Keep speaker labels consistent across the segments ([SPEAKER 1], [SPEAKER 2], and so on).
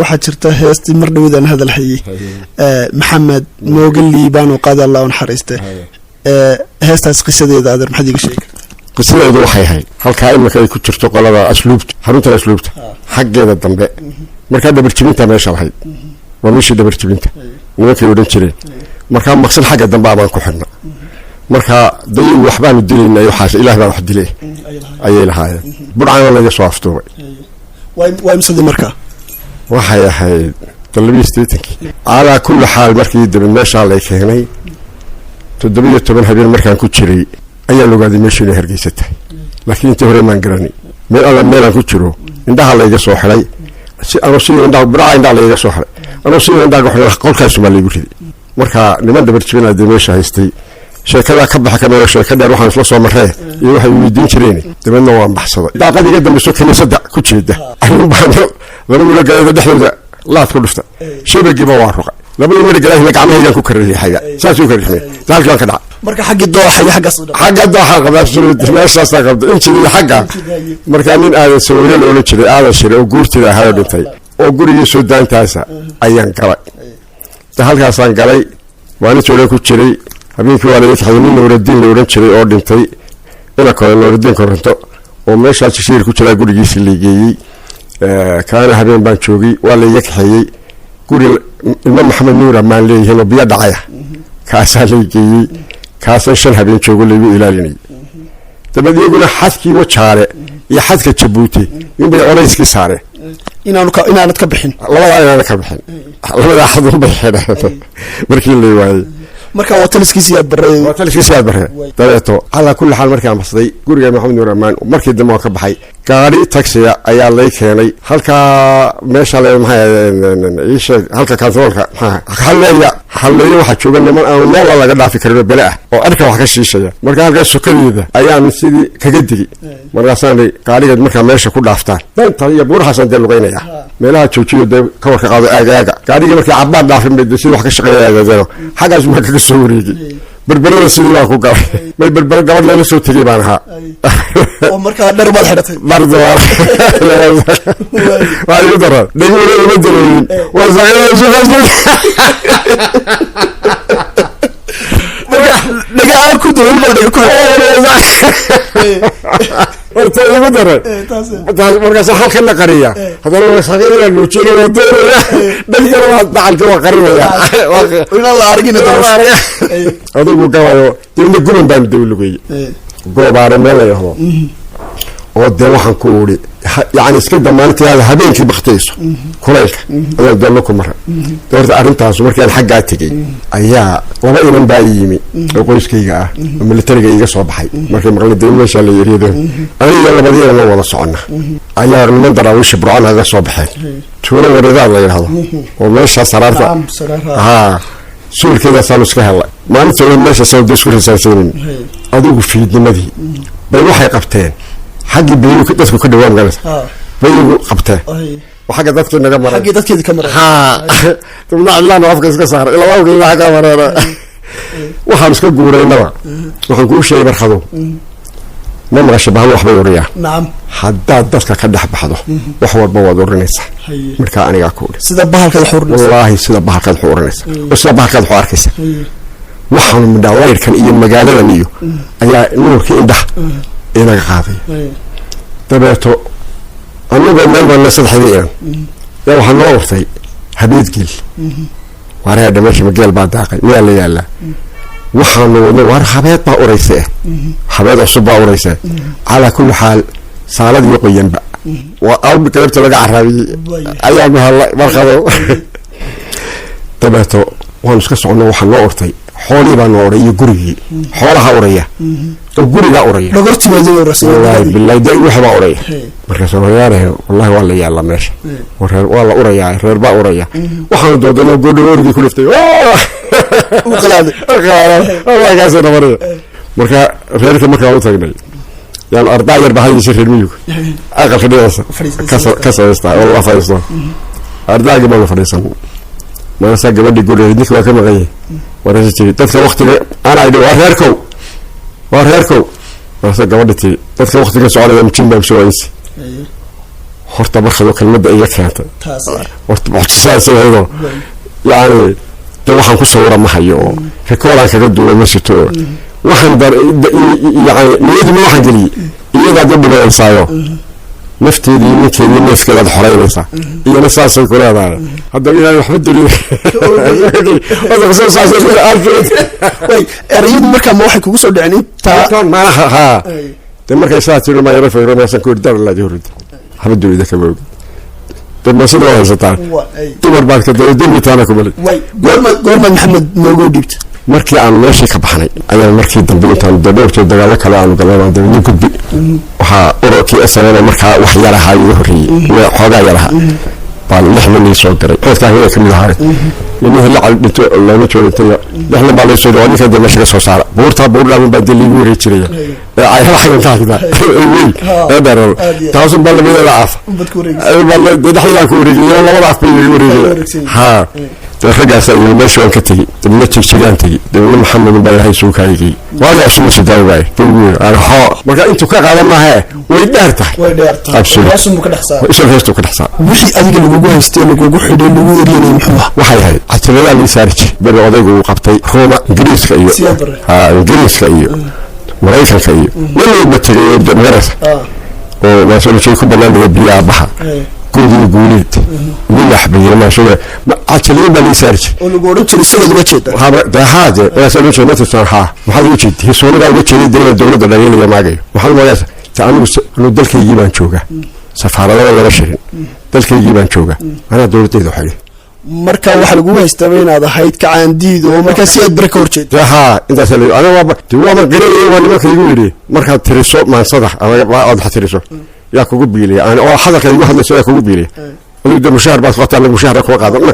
[SPEAKER 1] waxaa jirta heestii mar dhawidaan hadal hayay maxamed moogan liibaan oo qaada allah u naxariiste heestaas qisadeeda adeer maxaad iga sheegi
[SPEAKER 2] qisadeedu waxay ahayd halkaa imika ay ku jirto qolada asluubta xarunta asluubta xaggeeda dambe markaa dhabarjibinta meesha lahayd waa meeshii dhabarjibinta nimankay odhan jireen markaa maqsan xagga dambe abaan ku xidhna markaa dayin waxbaanu dilaynay waxaas ilaah baa wax dilay ayay lahaayeen budhcaana laga soo aftuubay
[SPEAKER 1] waa imsadii markaa
[SPEAKER 2] waxay ahayd 18 calaa kulli xaal markii dibad meeshaa lay keenay 17 habeen markaan ku jiray ayaan ogaaday meesha inay Hargeysa tahay laakiin intii hore maan garanay meel alla meelaan ku jiro indhaha layga soo xidhay si aan indhaha budhca indhaha layga soo xidhay anoo si indhaha ku xidhay qolkaas ma laygu riday markaa niman dabar jibinaa meesha haystay sheekada ka baxa kamera sheekada waxaan isla soo marray iyo waxay weydiin jireen dibadna waan baxsaday daaqadiga dambe soo kaniisada ku jeeda ayuu baano laba meel gaadada dhexdooda laad ku dhufta shabagiiba waa ruqay laba meel gaadada gacmahayga ku karriixaya saasuu karriixay dalkan ka dhac
[SPEAKER 1] marka xaqi dooxa iyo
[SPEAKER 2] xagga dooxa qabashada meesha saaqabda intii xagga marka nin aadan soo wada jiray aadan shiray oo guurtida ahaa dhintay oo guriga soo daantaasa ayaan galay halkaasaan galay waan intuu ku jiray habeenkii waa laga taxay nin Nuuruddin la oran jiray oo dhintay ila kale Nuuruddin Koronto oo meesha shir ku jira gurigiisa liigeeyay kaana habeen baan joogay waa la iga kaxeeyay guri ilma Maxamed Nuur amaan leeyahay oo biyo dhacaya kaasa liigeeyay kaasa shan habeen joogo lagu ilaalinay dabadiyaguna xadkii wajaale iyo xadka Jabuuti inay orayski saare
[SPEAKER 1] inaanad ka bixin
[SPEAKER 2] labada ka bixin labada xadun bay xidhan markii la waayay
[SPEAKER 1] marka wataliskiisa
[SPEAKER 2] aad baray dabeeto ala kulli xaal markaan baxsaday guriga Maxamed Nuur Amaan markii dambe ka baxay gaari taxi ayaa lay keenay halka meesha la maxay halka kantoolka halleeya waxa jooga niman aan meel laga dhaafi karin bala ah oo arka wax ka shiishaya marka halka sukadeeda ayaan sidii kaga digi markaasaan gaariga marka meesha ku dhaaftaan danta iyo buurxasan dal luqeynaya meelaha joojiyo ka warka qaado aaga gaariga markii cabaan dhaafin bay sidii wax ka shaqeeyay xagaas ma ka soo wareegay بربرة سيدنا كوكا ما بربرة قبل لا نسوي تجيب عنها
[SPEAKER 1] ومركا درب الحرتين
[SPEAKER 2] برضو ما يقدر نقول المدرين وزعيم
[SPEAKER 1] نقول كده
[SPEAKER 2] ورتي المدر مركز حال كنا قرية هذا هو صغير اللوتشين ودور دليل واحد بعد كوا قرية
[SPEAKER 1] ولا الله أرجينا
[SPEAKER 2] هذا هو كوا تقول لكم بام تقول لكم قو بارم ولا يهو ودي واحد كوري يعني اسكت دمانتي هذا هبين كي بختيس كلك هذا دول لكم مرة دورت أرنتها سمر كان حاجات تجي أيها وما يمن بايمي يقولش كيجا من اللي ترجع يجا صباحي ما كان مغلي دين مش اللي يريده أنا يلا بدي أنا والله صعنا أيها من درا وش برعان هذا صباحي شو أنا وردا الله يرحمه ومش صرارته ها سول كذا سالوس كهلا ما نسوي مش سوي دسور ساسين أدوق في الدنيا بيروح يقفتين حق بينو كده كده وام جالس بينو قبته وحاجة ذاتك النجمة
[SPEAKER 1] حق ذاتك الكاميرا
[SPEAKER 2] ها تمنع الله نوافق كسر إلا ما وقول الله كاميرا وحامس كجورة نوا وحنقول شيء برخده ما مغش بهالو حبي وريا
[SPEAKER 1] نعم
[SPEAKER 2] حداد ذاتك كده حب حده وحور بواد ورنيسه مركا أنا أقول
[SPEAKER 1] سيد بحال كده حور
[SPEAKER 2] والله سيد بحال كده حور نيسه وسيد بحال كده حور كيسه وحنا من دواير كان إيه المجال نيو أيا نور كده إنا قاضي تبعته أنا بمن بالناس الحقيقة لو حنورتي حبيت قل وراء دمشق مجال بعد داقل ميا اللي يلا وحنو وراء حبيت ما أوريسه حبيت الصبا أوريسه على كل حال صالد يقين بقى وأول بكلمت لقى عربي أيام هلا مرخبو تبعته ونسكت عنه وحنورتي حولي بانوري يقري حولها أوريه الجوري لا أوريه
[SPEAKER 1] نقرت ما زي الرسول
[SPEAKER 2] والله بالله ده يروح ما أوريه مركز أوريه والله والله يلا ماشي والله أوريه ربع أوريه وحنا دودنا جودور دي كل فتي
[SPEAKER 1] وقلادي
[SPEAKER 2] الله كاسر مرة مركا غيرك مركا وتغني يعني أربعة يربح هذه شيء الميوك أقل خديوس كسر يستا والله فايستا أربعة قبل فريسان ما نساق قبل يقول يديك وكم غيه ورجع تري تذكر وقت أنا أيدي وارهركو ما نساق قبل تري تذكر وقت كسؤال يمكن بمشي رئيسي horta marka kalmada ay keentay horta muxtasaaso ayado yaani waxaan ku soo waramahayo rekooraan kaga duulay ma shito waxaan dar yaani niyadu ma waxaan galiyay iyada dad dhibaysaayo nafteedii ninkeedii neefkeeda xoreynaysa iyana saasay ku leedahay hadda ilaahay waxba dulin hada soo saasay way eriyad marka ma waxay kugu soo dhicin inta ma ha marka isaga ma yara fayro ma san ku dar la joorid حمد لله كمان طب ما صدق هذا تمر بعد كده الدنيا تانا كمان
[SPEAKER 1] قول محمد موجود جبت
[SPEAKER 2] markii aan meeshii ka baxnay ayaa markii dambe intaan dadawto dagaal kale aan galay dawladda gudbi waxa ururkii asana markaa wax yaraha iyo horiyay xooga yaraha baan lixman soo diray qofka hore kamid ahaa inuu la dhinto lama joogto lixman baa la soo diray ninka dambe shaqo soo saara buurta buurlaaban baa daligu wareejiraya ay waxaan taagna ee daro taas baa la mid ah bal dadxila ku wareejiyay labada af bay wareejiyay ha رجع سأل ماشي وان كتجي تبنتي شجعان تجي دولة محمد بن بلاه يسوق هايجي وأنا أسمع سداوي باي تقول أنا ها ما أنتوا كعلى ما هي ويدارته أبشر
[SPEAKER 1] اسمه كده حساب
[SPEAKER 2] إيش الهستو كده حساب
[SPEAKER 1] وش أديك اللي جوه هستيل اللي جوه حد اللي جوه رينا محوه
[SPEAKER 2] وحي هاي حتى لا اللي سارج برا وضعه قبطي روما إنجليز كأيو إنجليز كأيو مريكا كأيو ولا بتري مدرسة وما سوى شيء كبرنا بيا بحر كل يقوليت من يحبي ما شو عشان يبغى يسارج
[SPEAKER 1] ولقولوا تري سوى وجهه
[SPEAKER 2] هذا حاجة أنا سألوش ما تصرحها وهذا وجهه هي سوى لقى وجهه الدولة اللي ما جاي وهذا ما يس تعالوا ندلك يجيبان شوكة سفارة ولا بشرين دلك يجيبان شوكة أنا دولتي ذو حلي
[SPEAKER 1] marka waxa lagu haystaa inaad ahayd ka caandiid oo marka si aad barka horjeed
[SPEAKER 2] ha inta saliid ana waa garay waa nimanka igu yiri marka tiriso ma sadax ama aad xatiriso yaa kugu biilay aan oo hadalka igu hadlayso yaa kugu biilay ولد مشاهر بس قطع لك مشاهر أقوى قادم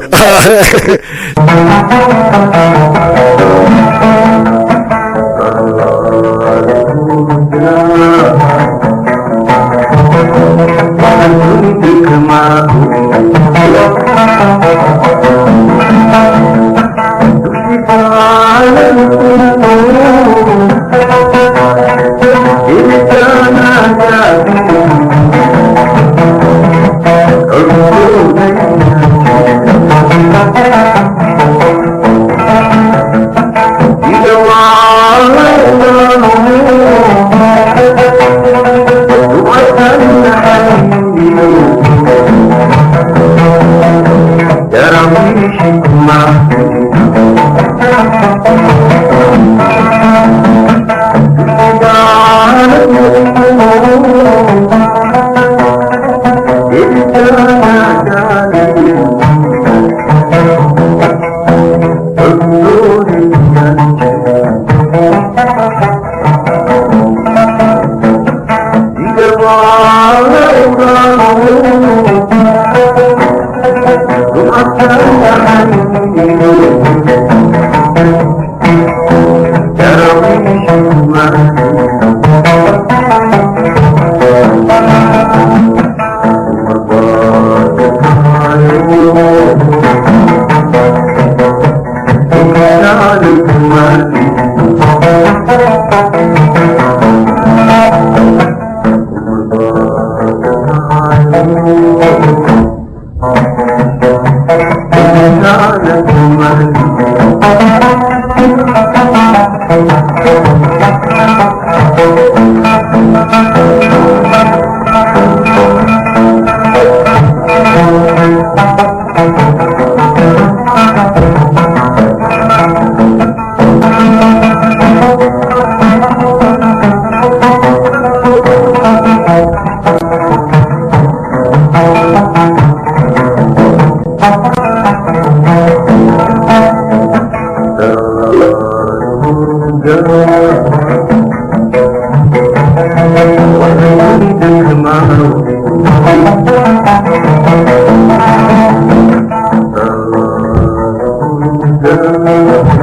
[SPEAKER 3] Thank you.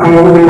[SPEAKER 3] Thank you.